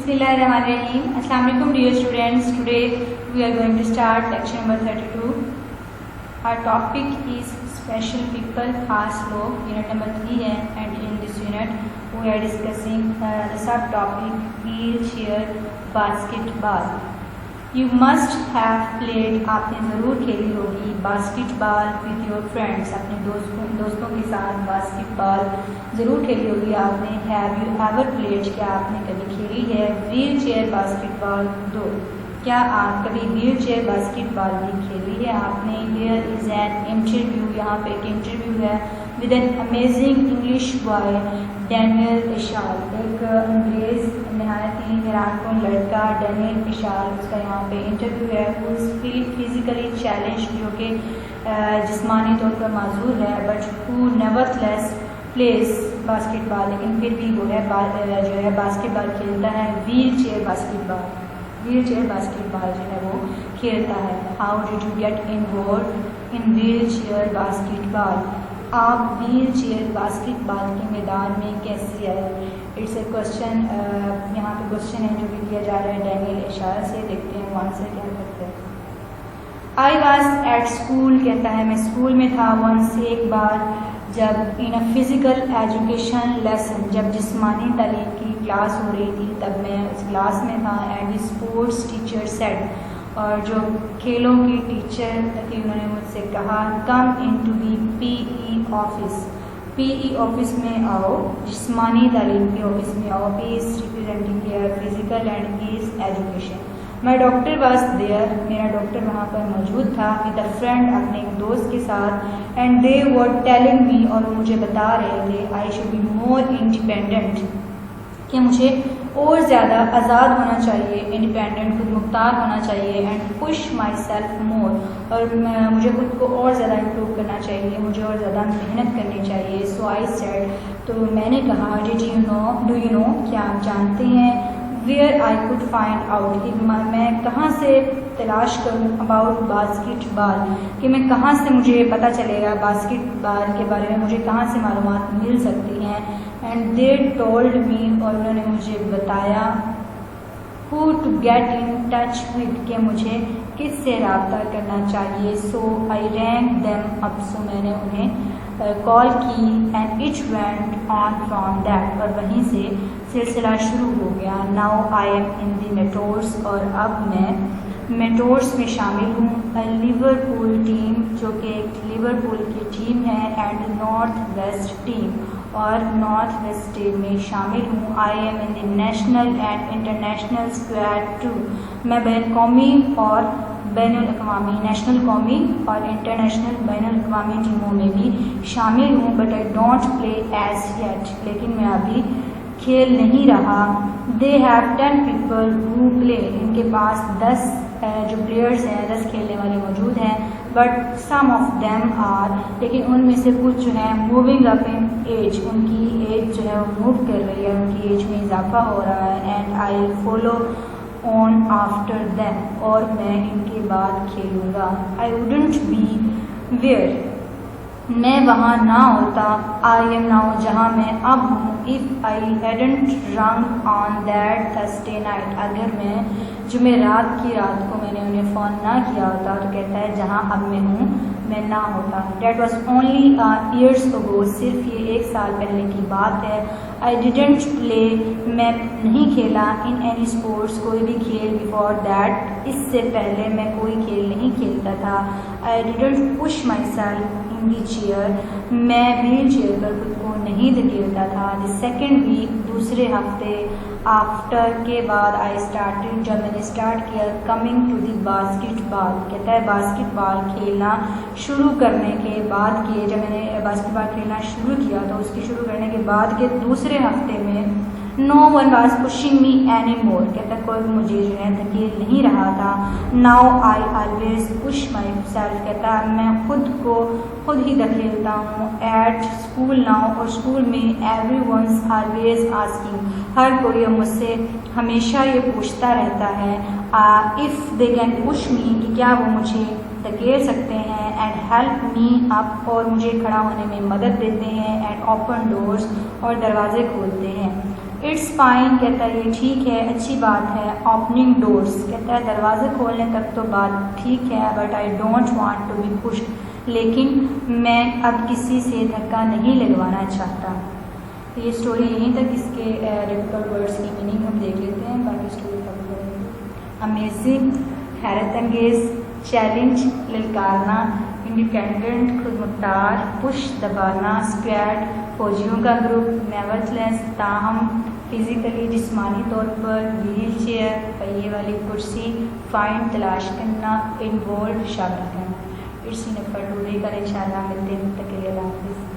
Bismillahirrahmanirrahim. Assalamu alaikum dear students. Today we are going to start lecture number 32. Our topic is special people, खास लोग, unit number 3 है, and in this unit we are discussing the subtopic wheelchair basketball. You must have played, आपने ज़रूर खेली होगी basketball with your friends, अपने दोस्तों के साथ बास्केटबॉल ज़रूर खेली होगी आपने. Have you ever played, क्या आपने कभी खेली है व्हील चेयर बास्केटबॉल? दो, क्या आप कभी व्हील चेयर बास्केटबॉल भी खेली है आपने? Here is an interview, यहाँ पे एक इंटरव्यू है with an amazing English boy Daniel Ishal, एक अंग्रेज़ नहायत ही हैरानकुन लड़का डैनियल इशाल, उसका यहाँ पे इंटरव्यू है. who is physically challenged, जो कि जिस्मानी तौर पर माजूर है, but who nevertheless plays basketball, लेकिन फिर भी वो है जो है बास्केटबॉल खेलता है. व्हील चेयर बास्केटबॉल जो है वो खेलता है. How did you get involve in wheel chair basketball, आप व्हील चेयर बास्केटबॉल के मैदान में कैसे आए? इट्स ए क्वेश्चन, यहाँ पे क्वेश्चन है जो भी दिया जा रहा है डैनियल इशाल से. देखते हैं वो आंसर क्या करते हैं. आई वॉज एट स्कूल, कहता है मैं स्कूल में था. वंस, एक बार, जब इन अ फिज़िकल एजुकेशन लेसन, जब जिस्मानी तालीम की क्लास हो रही थी तब मैं उस क्लास में था. एंड स्पोर्ट्स टीचर सेड, और जो खेलों की टीचर थी उन्होंने मुझसे कहा, come in to the PE office, PE office में आओ, जिस्मानी तालीम के ऑफिस में आओ. P is representing here physical and is education. My doctor was there, मेरा डॉक्टर वहाँ पर मौजूद था. विद अ फ्रेंड, अपने एक दोस्त के साथ. And they were telling me, और वो मुझे बता रहे थे, I should be more independent, कि मुझे और ज़्यादा आज़ाद होना चाहिए, इंडिपेंडेंट, खुद मुख्तार होना चाहिए. एंड पुश माई सेल्फ मोर, और मुझे खुद को और ज़्यादा इम्प्रूव करना चाहिए, मुझे और ज़्यादा मेहनत करनी चाहिए. सो आई सेड, तो मैंने कहा, डू यू नो, क्या आप जानते हैं, where I could find out, कि मैं कहाँ से तलाश करूँ, अबाउट बास्केटबॉल, कि मैं कहाँ से मुझे पता चलेगा बास्केटबॉल के बारे में, मुझे कहाँ से मालूमात मिल सकती हैं. एंड दे टोल्ड मी, और उन्होंने मुझे बताया, who to get in touch with, कि मुझे किससे रब्ता करना चाहिए. So I rang them up, सो मैंने उन्हें कॉल की. And it went on from that, और वहीं से सिलसिला शुरू हो गया. Now I am in the metros, और अब मैं मेट्रोस में शामिल हूँ. लिवरपूल टीम, जो कि एक लिवरपूल की टीम है. एंड नॉर्थ वेस्ट टीम, और नॉर्थ वेस्ट टीम में शामिल हूँ. I am in the national and international squad too, मैं बैन कौमी और बैनुल-अक़वामी, नेशनल कौमी और इंटरनेशनल बैनुल-अक़वामी टीमों में भी शामिल हूँ. But I don't play as yet, लेकिन मैं अभी खेल नहीं रहा. They have 10 people who play, इनके पास 10 जो प्लेयर्स हैं, 10 खेलने वाले मौजूद हैं. But some of them are, लेकिन उनमें से कुछ जो हैं मूविंग अप इन एज, उनकी एज जो है वो मूव कर रही है, उनकी एज में इजाफा हो रहा है. And I follow on after them, और मैं इनके बाद खेलूँगा. आई वुडंट बी वेयर, मैं वहाँ ना होता. आई एम नाउ, जहाँ मैं अब हूँ. इफ़ आई हैडंट रंग ऑन दैट थर्सडे नाइट, अगर मैं जुमेरात की रात को मैंने उन्हें फ़ोन ना किया होता, तो कहता है जहाँ अब मैं हूँ मैं ना होता. That was only years ago, सिर्फ ये 1 साल पहले की बात है. आई डिडेंट प्ले, मैं नहीं खेला. इन एनी स्पोर्ट्स, कोई भी खेल. बिफोर दैट, इससे पहले मैं कोई खेल नहीं खेलता था. I didn't push my self in the chair, मैं व्हील चेयर पर खुद को नहीं धकेलता था. द सेकेंड वीक, दूसरे हफ्ते, आफ्टर के बाद, आई स्टार्टेड, जब मैंने स्टार्ट किया, कमिंग टू दी बास्केटबॉल, कहता है बास्केटबॉल खेलना शुरू करने के बाद के, जब मैंने बास्केटबॉल खेलना शुरू किया तो उसके शुरू करने के बाद के दूसरे हफ्ते में, no one was pushing me any more, कहता कोई मुझे जो है धकेल नहीं रहा था. Now I always push my self, कहता मैं खुद ही धकेलता हूँ. एट स्कूल नाउ, और स्कूल में, एवरी वंस ऑलवेज आस्किंग, हर कोई मुझसे हमेशा ये पूछता रहता है, if they can push me, कि क्या वो मुझे धकेल सकते हैं. एंड हेल्प मी अप, और मुझे खड़ा होने में मदद देते हैं. एंड ओपन डोर्स, और दरवाजे खोलते हैं. اٹس فائن کہتا ہے یہ ٹھیک ہے، اچھی بات ہے. اوپننگ ڈورس کہتا ہے دروازے کھولنے تک تو بات ٹھیک ہے، but I don't want to be pushed, لیکن میں اب کسی سے دھکا نہیں لگوانا چاہتا. یہ اسٹوری یہیں تک، اس کے ڈفیکلٹ ورڈس کی میننگ ہم دیکھ لیتے ہیں، باقی اسٹوری کبھی کریں گے. امیزنگ، حیرت انگیز، چیلنج، للکارنا، انڈیپینڈنٹ، خود مختار، پش دبانا، اسکویڈ فوجیوں کا گروپ، نیورتھلیس تاہم، فزیکلی جسمانی طور پر، ویل چیئر پہیے والی کرسی، فائنڈ تلاش کرنا، انوالوڈ شامل ہیں. اٹس انف فار ٹوڈے، کل انشاءاللہ ملتے ہیں، تک کے لیے اللہ حافظ.